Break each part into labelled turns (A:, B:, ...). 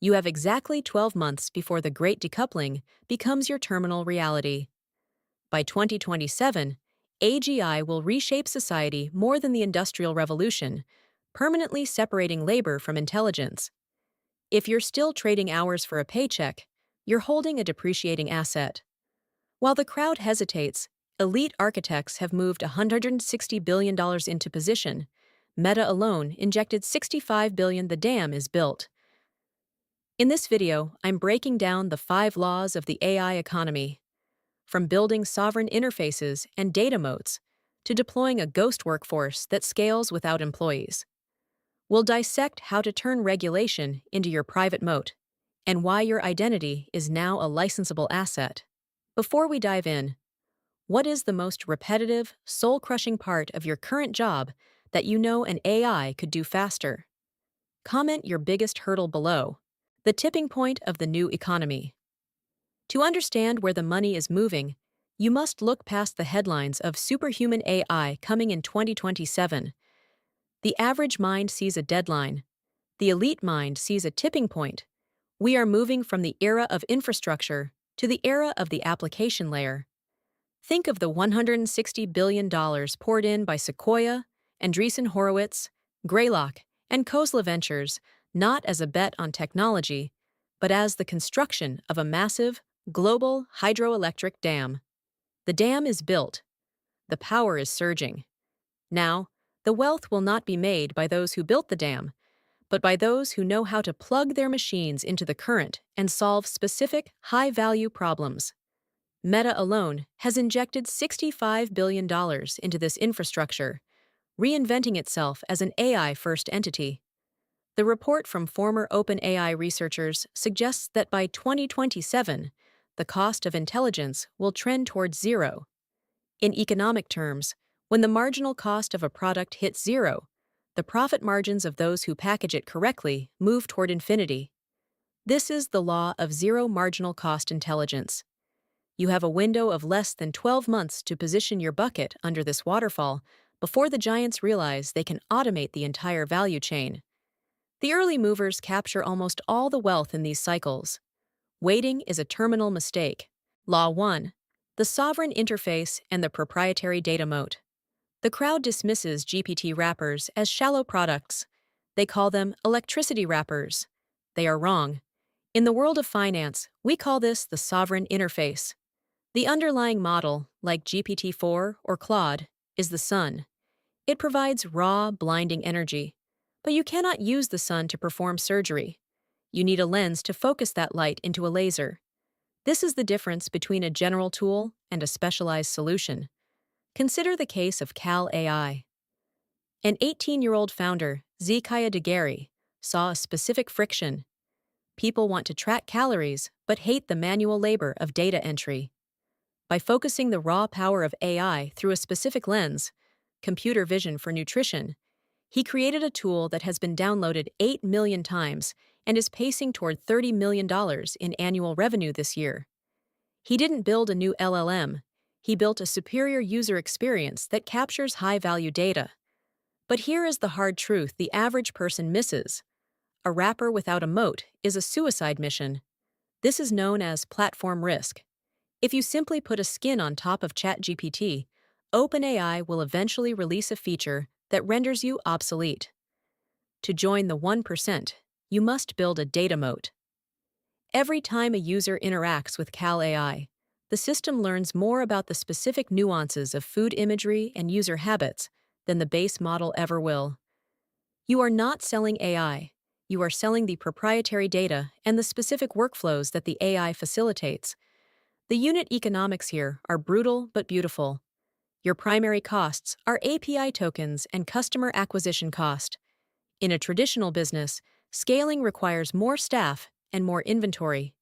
A: You have exactly 12 months before the Great Decoupling becomes your terminal reality. By 2027, AGI will reshape society more than the Industrial Revolution, permanently separating labor from intelligence. If you're still trading hours for a paycheck, you're holding a depreciating asset. While the crowd hesitates, elite architects have moved $160 billion into position. Meta alone injected $65 billion. The dam is built. In this video, I'm breaking down the 5 laws of the AI economy. From building sovereign interfaces and data moats to deploying a ghost workforce that scales without employees. We'll dissect how to turn regulation into your private moat and why your identity is now a licensable asset. Before we dive in, what is the most repetitive, soul-crushing part of your current job that you know an AI could do faster? Comment your biggest hurdle below. The tipping point of the new economy. To understand where the money is moving, you must look past the headlines of superhuman AI coming in 2027. The average mind sees a deadline. The elite mind sees a tipping point. We are moving from the era of infrastructure to the era of the application layer. Think of the $160 billion poured in by Sequoia, Andreessen Horowitz, Greylock, and Khosla Ventures not as a bet on technology, but as the construction of a massive, global hydroelectric dam. The dam is built. The power is surging. Now, the wealth will not be made by those who built the dam, but by those who know how to plug their machines into the current and solve specific, high-value problems. Meta alone has injected $65 billion into this infrastructure, reinventing itself as an AI-first entity. The report from former OpenAI researchers suggests that by 2027, the cost of intelligence will trend towards zero. In economic terms, when the marginal cost of a product hits zero, the profit margins of those who package it correctly move toward infinity. This is the law of zero marginal cost intelligence. You have a window of less than 12 months to position your bucket under this waterfall before the giants realize they can automate the entire value chain. The early movers capture almost all the wealth in these cycles. Waiting is a terminal mistake. Law 1. The sovereign interface and the proprietary data moat. The crowd dismisses GPT wrappers as shallow products. They call them electricity wrappers. They are wrong. In the world of finance, we call this the sovereign interface. The underlying model, like GPT-4 or Claude, is the sun. It provides raw, blinding energy. But you cannot use the sun to perform surgery. You need a lens to focus that light into a laser. This is the difference between a general tool and a specialized solution. Consider the case of Cal AI. An 18-year-old founder, Zekiah DeGary, saw a specific friction. People want to track calories but hate the manual labor of data entry. By focusing the raw power of AI through a specific lens, computer vision for nutrition, he created a tool that has been downloaded 8 million times and is pacing toward $30 million in annual revenue this year. He didn't build a new LLM. He built a superior user experience that captures high-value data. But here is the hard truth the average person misses. A wrapper without a moat is a suicide mission. This is known as platform risk. If you simply put a skin on top of ChatGPT, OpenAI will eventually release a feature that renders you obsolete. To join the 1%, you must build a data moat. Every time a user interacts with Cal AI, the system learns more about the specific nuances of food imagery and user habits than the base model ever will. You are not selling AI. You are selling the proprietary data and the specific workflows that the AI facilitates. The unit economics here are brutal but beautiful. Your primary costs are API tokens and customer acquisition cost. In a traditional business, scaling requires more staff and more inventory.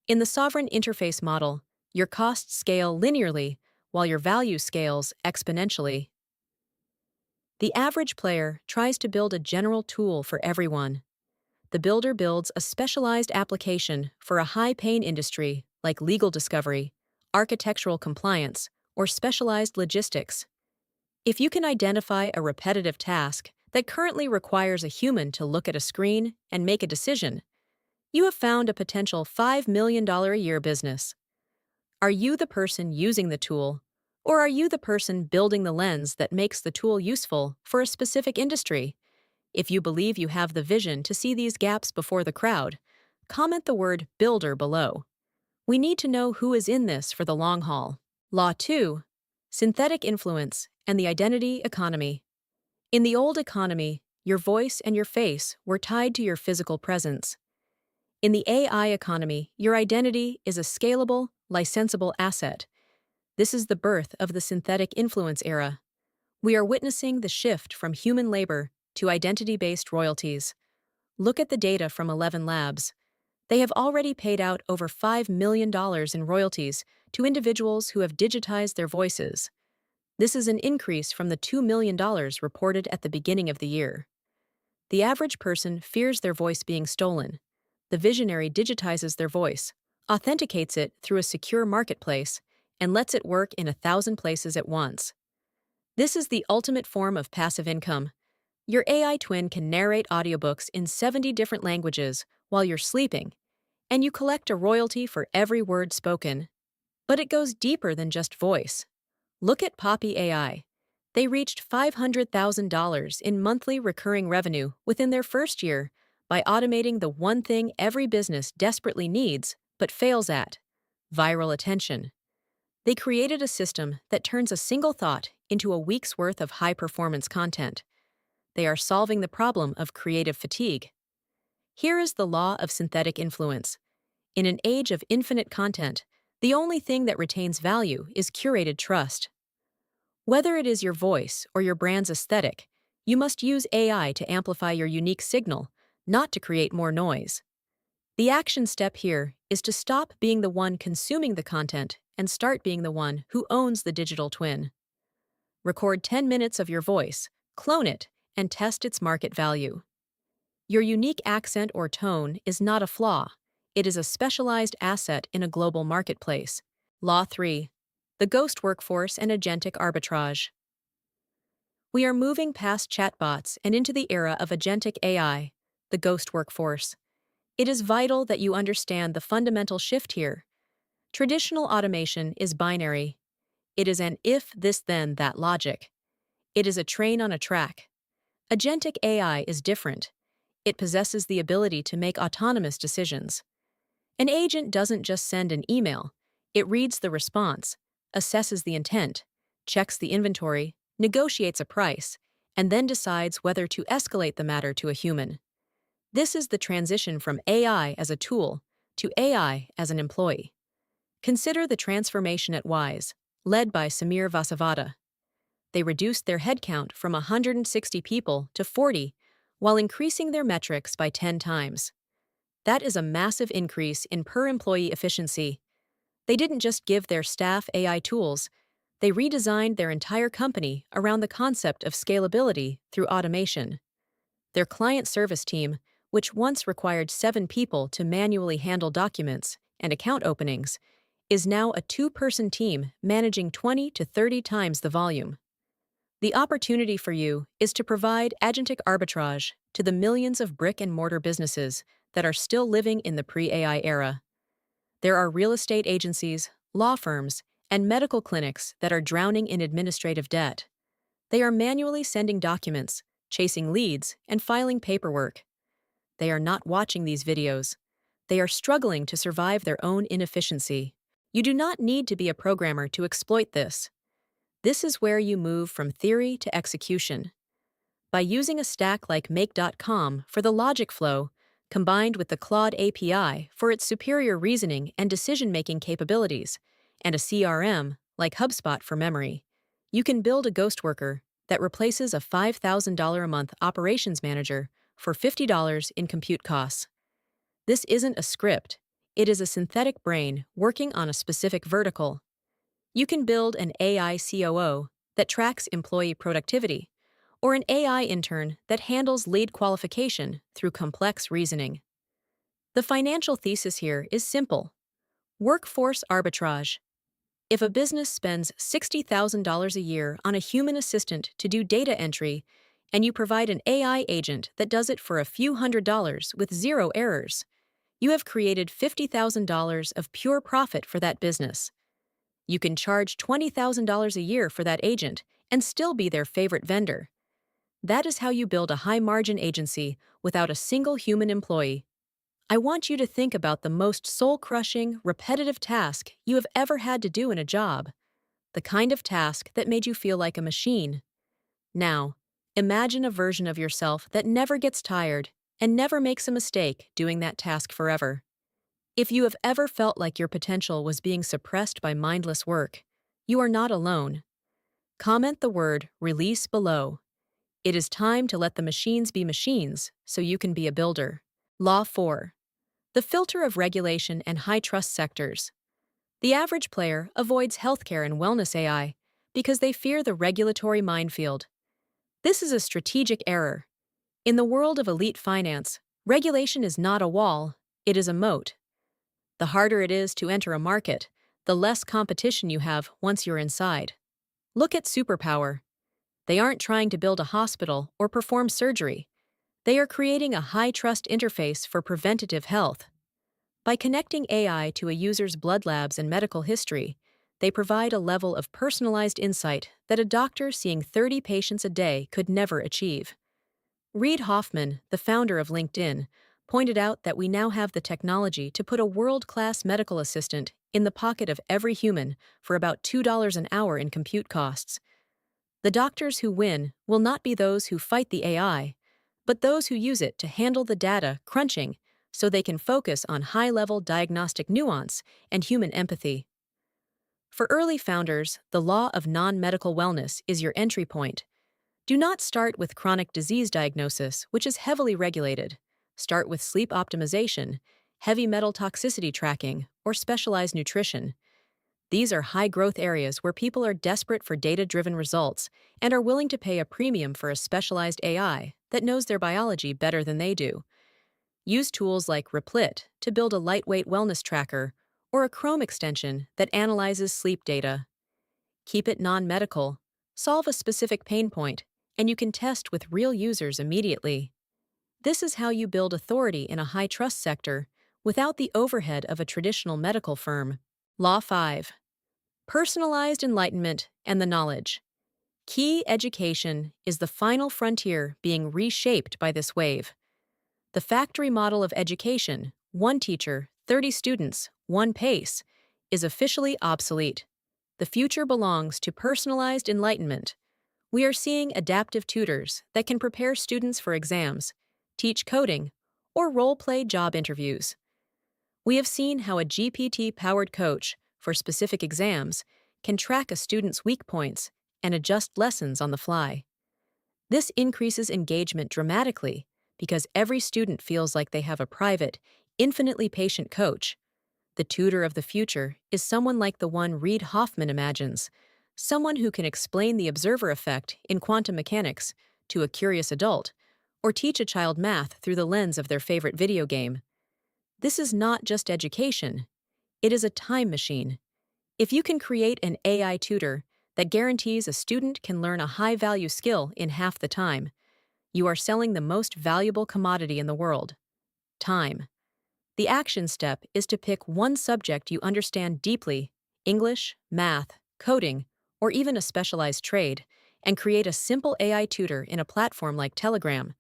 A: In the sovereign interface model, your costs scale linearly while your value scales exponentially. The average player tries to build a general tool for everyone. The builder builds a specialized application for a high-paying industry like legal discovery, architectural compliance, or specialized logistics. If you can identify a repetitive task that currently requires a human to look at a screen and make a decision, You have found a potential $5 million a year business. Are you the person using the tool, or are you the person building the lens that makes the tool useful for a specific industry? If you believe you have the vision to see these gaps before the crowd, comment the word builder below. We need to know who is in this for the long haul. Law 2. Synthetic influence and the identity economy. In the old economy, your voice and your face were tied to your physical presence. In the AI economy, your identity is a scalable, licensable asset. This is the birth of the synthetic influence era. We are witnessing the shift from human labor to identity-based royalties. Look at the data from 11 labs. They have already paid out over $5 million in royalties to individuals who have digitized their voices. This is an increase from the $2 million reported at the beginning of the year. The average person fears their voice being stolen. The visionary digitizes their voice, authenticates it through a secure marketplace, and lets it work in 1,000 places at once. This is the ultimate form of passive income. Your AI twin can narrate audiobooks in 70 different languages while you're sleeping, and you collect a royalty for every word spoken. But it goes deeper than just voice. Look at Poppy AI. They reached $500,000 in monthly recurring revenue within their first year by automating the one thing every business desperately needs but fails at: viral attention. They created a system that turns a single thought into a week's worth of high-performance content. They are solving the problem of creative fatigue. Here is the law of synthetic influence. In an age of infinite content, the only thing that retains value is curated trust. Whether it is your voice or your brand's aesthetic, you must use AI to amplify your unique signal, not to create more noise. The action step here is to stop being the one consuming the content and start being the one who owns the digital twin. Record 10 minutes of your voice, clone it, and test its market value. Your unique accent or tone is not a flaw. It is a specialized asset in a global marketplace. Law 3. The ghost workforce and agentic arbitrage. We are moving past chatbots and into the era of agentic AI, the ghost workforce. It is vital that you understand the fundamental shift here. Traditional automation is binary. It is an if, this, then, that logic. It is a train on a track. Agentic AI is different. It possesses the ability to make autonomous decisions. An agent doesn't just send an email. It reads the response, assesses the intent, checks the inventory, negotiates a price, and then decides whether to escalate the matter to a human. This is the transition from AI as a tool to AI as an employee. Consider the transformation at Wise, led by Samir Vasavada. They reduced their headcount from 160 people to 40, while increasing their metrics by 10 times. That is a massive increase in per-employee efficiency. They didn't just give their staff AI tools, they redesigned their entire company around the concept of scalability through automation. Their client service team, which once required 7 people to manually handle documents and account openings, is now a 2-person team managing 20 to 30 times the volume. The opportunity for you is to provide agentic arbitrage to the millions of brick-and-mortar businesses that are still living in the pre-AI era. There are real estate agencies, law firms, and medical clinics that are drowning in administrative debt. They are manually sending documents, chasing leads, and filing paperwork. They are not watching these videos. They are struggling to survive their own inefficiency. You do not need to be a programmer to exploit this. This is where you move from theory to execution. By using a stack like Make.com for the logic flow, combined with the Claude API for its superior reasoning and decision-making capabilities, and a CRM like HubSpot for memory, you can build a ghost worker that replaces a $5,000 a month operations manager for $50 in compute costs. This isn't a script. It is a synthetic brain working on a specific vertical. You can build an AI COO that tracks employee productivity, or an AI intern that handles lead qualification through complex reasoning. The financial thesis here is simple: workforce arbitrage. If a business spends $60,000 a year on a human assistant to do data entry, and you provide an AI agent that does it for a few $100s with 0 errors, You have created $50,000 of pure profit for that business. You can charge $20,000 a year for that agent and still be their favorite vendor. That is how you build a high-margin agency without a single human employee. I want you to think about the most soul-crushing, repetitive task you have ever had to do in a job, the kind of task that made you feel like a machine. Now, imagine a version of yourself that never gets tired and never makes a mistake doing that task forever. If you have ever felt like your potential was being suppressed by mindless work, you are not alone. Comment the word "release" below. It is time to let the machines be machines so you can be a builder. Law 4. The filter of regulation and high-trust sectors. The average player avoids healthcare and wellness AI because they fear the regulatory minefield. This is a strategic error. In the world of elite finance, regulation is not a wall, it is a moat. The harder it is to enter a market, the less competition you have once you're inside. Look at superpower. They aren't trying to build a hospital or perform surgery. They are creating a high-trust interface for preventative health. By connecting AI to a user's blood labs and medical history, they provide a level of personalized insight that a doctor seeing 30 patients a day could never achieve. Reed Hoffman, the founder of LinkedIn, pointed out that we now have the technology to put a world-class medical assistant in the pocket of every human for about $2 an hour in compute costs. The doctors who win will not be those who fight the AI, but those who use it to handle the data crunching so they can focus on high-level diagnostic nuance and human empathy. For early founders, the law of non-medical wellness is your entry point. Do not start with chronic disease diagnosis, which is heavily regulated. Start with sleep optimization, heavy metal toxicity tracking, or specialized nutrition. These are high-growth areas where people are desperate for data-driven results and are willing to pay a premium for a specialized AI that knows their biology better than they do. Use tools like Replit to build a lightweight wellness tracker or a Chrome extension that analyzes sleep data. Keep it non-medical. Solve a specific pain point, and you can test with real users immediately. This is how you build authority in a high-trust sector without the overhead of a traditional medical firm. Law 5. Personalized enlightenment and the knowledge. Key education is the final frontier being reshaped by this wave. The factory model of education, one teacher, 30 students, one pace, is officially obsolete. The future belongs to personalized enlightenment. We are seeing adaptive tutors that can prepare students for exams, teach coding, or role-play job interviews. We have seen how a GPT-powered coach for specific exams can track a student's weak points and adjust lessons on the fly. This increases engagement dramatically because every student feels like they have a private, infinitely patient coach. The tutor of the future is someone like the one Reed Hoffman imagines, someone who can explain the observer effect in quantum mechanics to a curious adult, or teach a child math through the lens of their favorite video game. This is not just education, it is a time machine. If you can create an AI tutor that guarantees a student can learn a high-value skill in half the time, you are selling the most valuable commodity in the world: time. The action step is to pick one subject you understand deeply, English, math, coding, or even a specialized trade, and create a simple AI tutor in a platform like Telegram.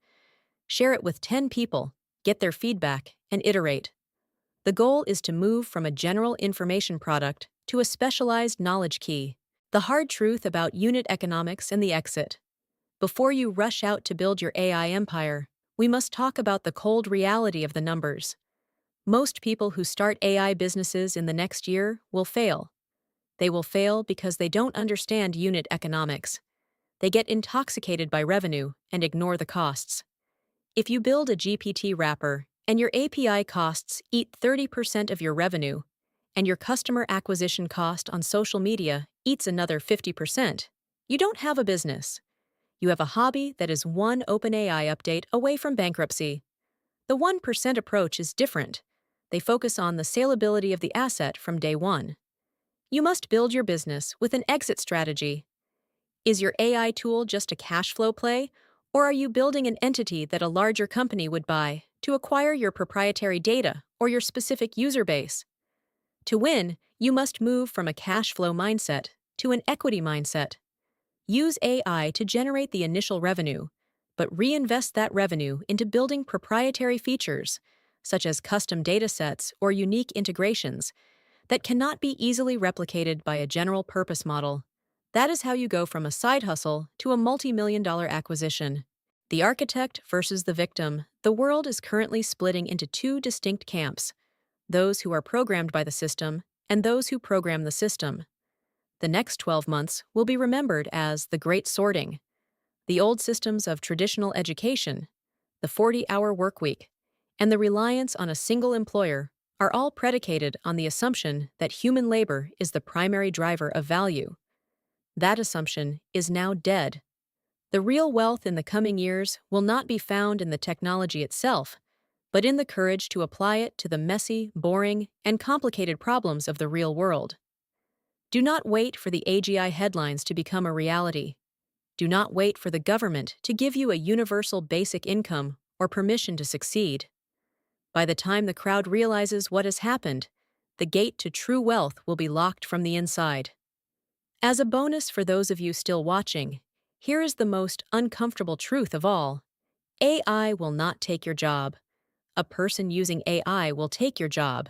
A: Share it with 10 people, get their feedback, and iterate. The goal is to move from a general information product to a specialized knowledge key. The hard truth about unit economics and the exit. Before you rush out to build your AI empire, we must talk about the cold reality of the numbers. Most people who start AI businesses in the next year will fail. They will fail because they don't understand unit economics. They get intoxicated by revenue and ignore the costs. If you build a GPT wrapper and your API costs eat 30% of your revenue, and your customer acquisition cost on social media eats another 50%, you don't have a business. You have a hobby that is one OpenAI update away from bankruptcy. The 1% approach is different. They focus on the salability of the asset from day one. You must build your business with an exit strategy. Is your AI tool just a cash flow play, or are you building an entity that a larger company would buy? to acquire your proprietary data or your specific user base. To win, you must move from a cash flow mindset to an equity mindset. Use AI to generate the initial revenue, but reinvest that revenue into building proprietary features, such as custom datasets or unique integrations, that cannot be easily replicated by a general-purpose model. That is how you go from a side hustle to a multi-million-dollar acquisition. The architect versus the victim. The world is currently splitting into two distinct camps: those who are programmed by the system and those who program the system. The next 12 months will be remembered as the Great Sorting. The old systems of traditional education, the 40-hour workweek, and the reliance on a single employer are all predicated on the assumption that human labor is the primary driver of value. That assumption is now dead. The real wealth in the coming years will not be found in the technology itself, but in the courage to apply it to the messy, boring, and complicated problems of the real world. Do not wait for the AGI headlines to become a reality. Do not wait for the government to give you a universal basic income or permission to succeed. By the time the crowd realizes what has happened, the gate to true wealth will be locked from the inside. As a bonus for those of you still watching, here is the most uncomfortable truth of all. AI will not take your job. A person using AI will take your job.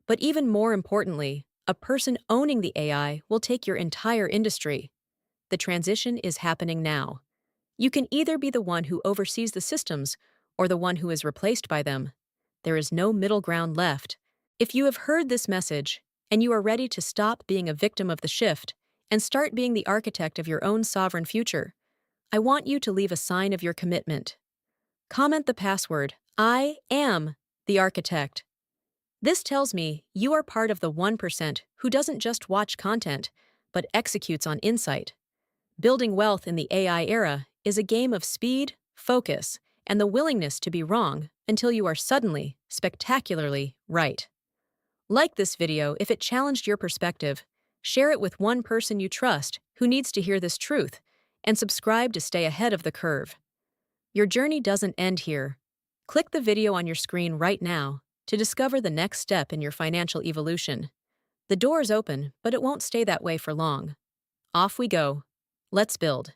A: But even more importantly, a person owning the AI will take your entire industry. The transition is happening now. You can either be the one who oversees the systems or the one who is replaced by them. There is no middle ground left. If you have heard this message and you are ready to stop being a victim of the shift and start being the architect of your own sovereign future, I want you to leave a sign of your commitment. Comment the password, "I am the architect." This tells me you are part of the 1% who doesn't just watch content, but executes on insight. Building wealth in the AI era is a game of speed, focus, and the willingness to be wrong until you are suddenly, spectacularly right. Like this video if it challenged your perspective, share it with one person you trust who needs to hear this truth, and subscribe to stay ahead of the curve. Your journey doesn't end here. Click the video on your screen right now to discover the next step in your financial evolution. The door is open, but it won't stay that way for long. Off we go. Let's build.